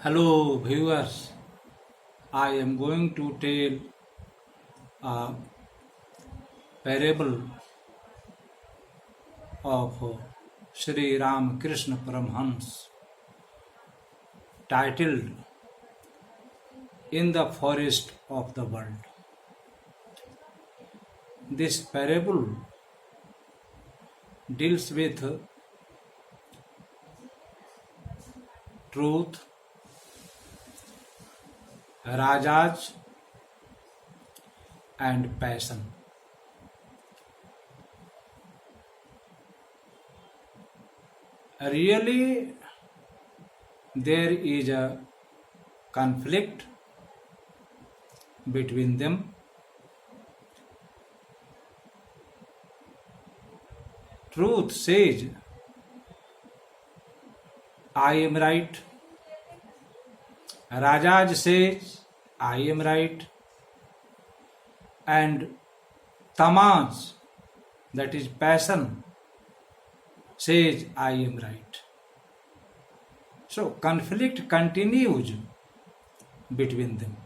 Hello, viewers. I am going to tell a parable of Sri Ramakrishna Paramhans titled In the Forest of the World. This parable deals with truth, rajas, and passion. Really, there is a conflict between them. Truth says, I am right. Rajaj says, I am right. And Tamas, that is passion, says, I am right. So conflict continues between them.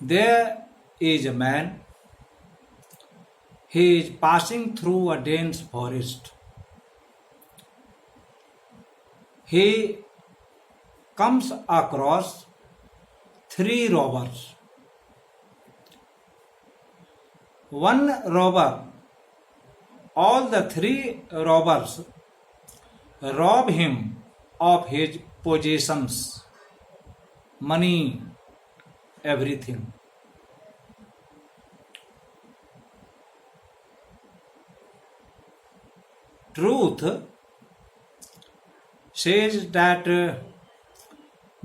There is a man. He is passing through a dense forest. He comes across three robbers. One robber, all the three robbers rob him of his possessions, money, everything. Truth says that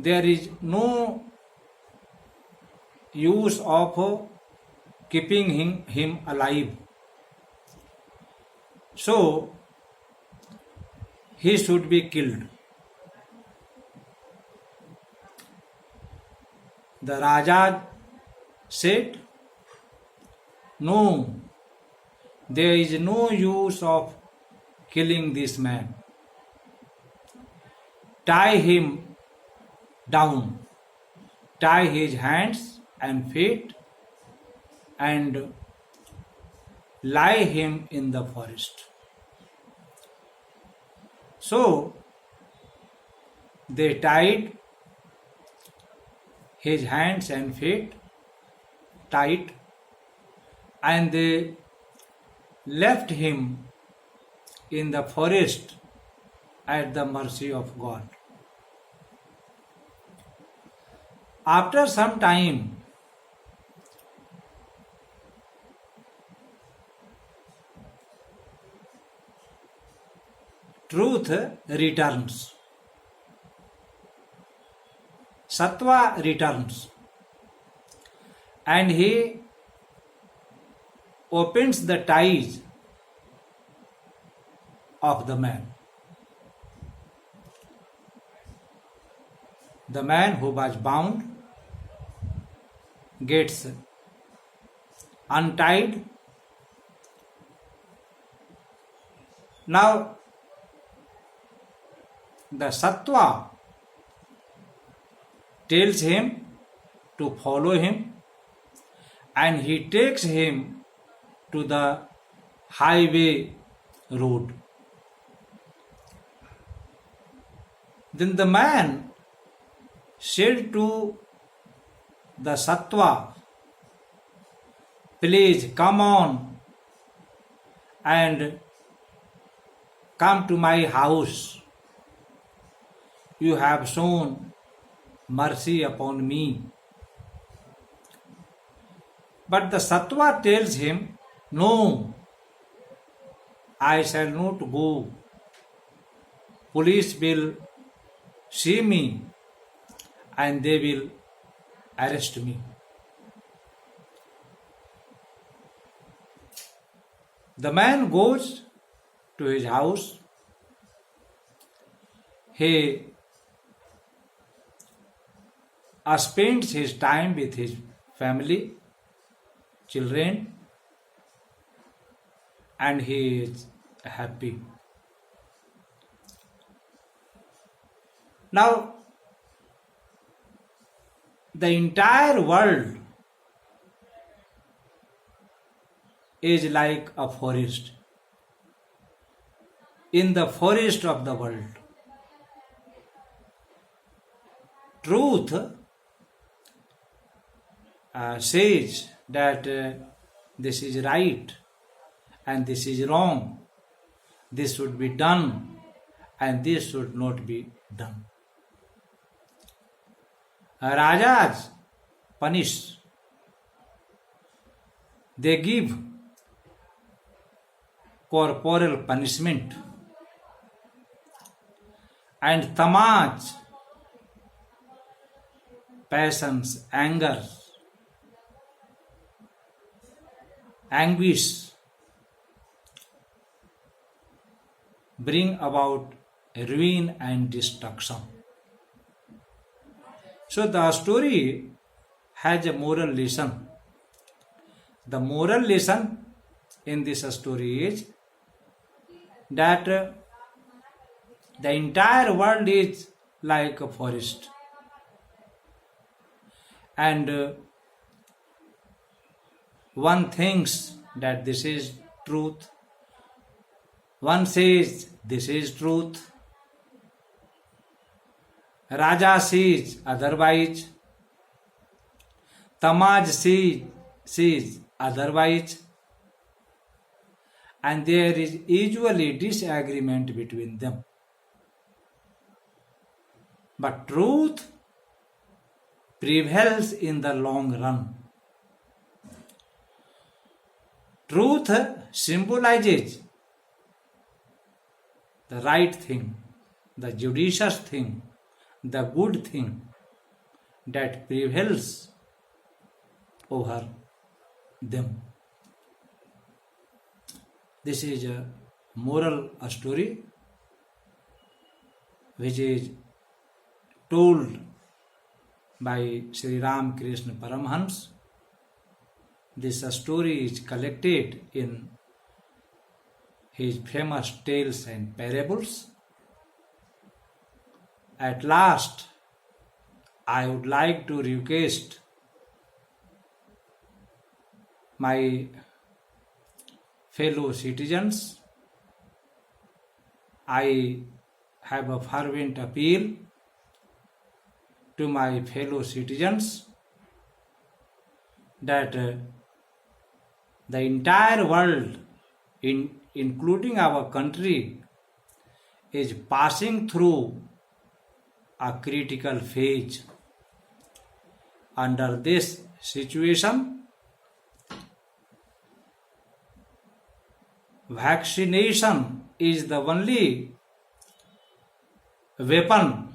there is no use of keeping him alive. So he should be killed. The Raja said, no, there is no use of killing this man. Tie him down, tie his hands and feet, and lie him in the forest. So they tied his hands and feet tight, and they left him in the forest at the mercy of God. After some time, truth returns. Sattva returns, and he opens the ties of the man. The man who was bound gets untied. Now the sattva tells him to follow him, and he takes him to the highway road. Then the man said to the sattva, please come on and come to my house. You have shown mercy upon me. But the sattva tells him, no, I shall not go. Police will see me and they will arrest me. The man goes to his house. He spends his time with his family, children, and he is happy. Now, the entire world is like a forest. In the forest of the world, truth says that this is right and this is wrong, this should be done and this should not be done. Rajas punish, they give corporal punishment, and tamas, passions, anger, anguish, bring about ruin and destruction. So the story has a moral lesson. The moral lesson in this story is that the entire world is like a forest, and one thinks that this is truth, one says this is truth, Raja says otherwise, Tamaj says otherwise, and there is usually disagreement between them. But truth prevails in the long run. Truth symbolizes the right thing, the judicious thing, the good thing that prevails over them. This is a moral story which is told by Sri Ram Krishna Paramhans. This story is collected in his famous tales and parables. At last, I would like to request my fellow citizens, I have a fervent appeal to my fellow citizens that the entire world, including our country, is passing through a critical phase. Under this situation, vaccination is the only weapon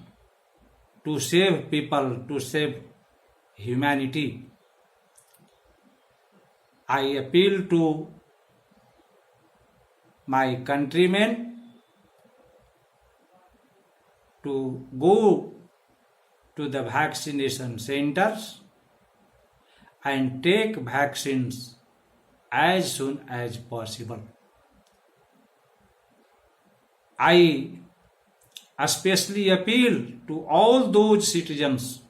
to save people, to save humanity. I appeal to my countrymen to go to the vaccination centers and take vaccines as soon as possible. I especially appeal to all those citizens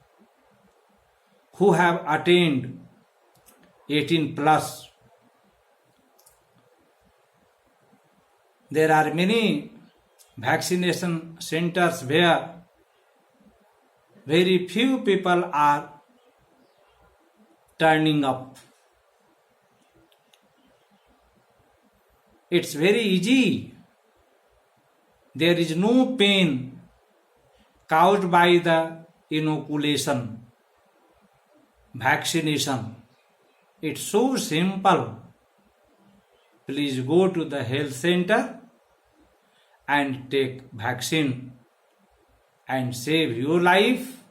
who have attained 18 plus. There are many vaccination centers where very few people are turning up. It's very easy. There is no pain caused by the inoculation, vaccination. It's so simple. Please go to the health center and take vaccine and save your life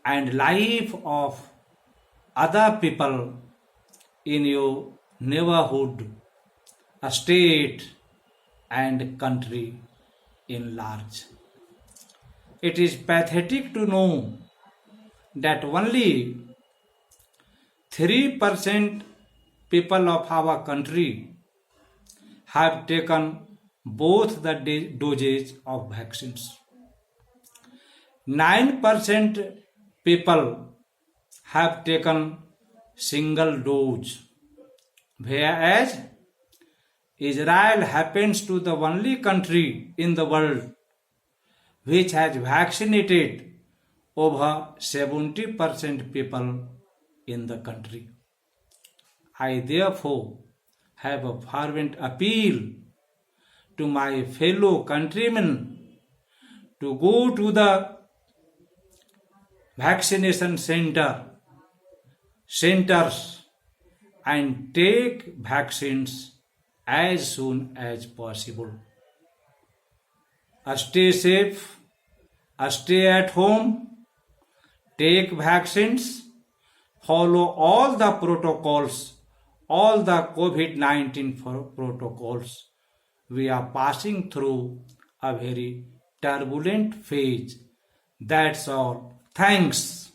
and life of other people in your neighborhood, state and country in large. It is pathetic to know that only 3% people of our country have taken both the doses of vaccines. 9% people have taken single dose, whereas Israel happens to the only country in the world which has vaccinated over 70% people in the country. I therefore have a fervent appeal to my fellow countrymen to go to the vaccination centers and take vaccines as soon as possible. Stay safe, stay at home, take vaccines, follow all the protocols, all the COVID-19 protocols. We are passing through a very turbulent phase. That's all. Thanks.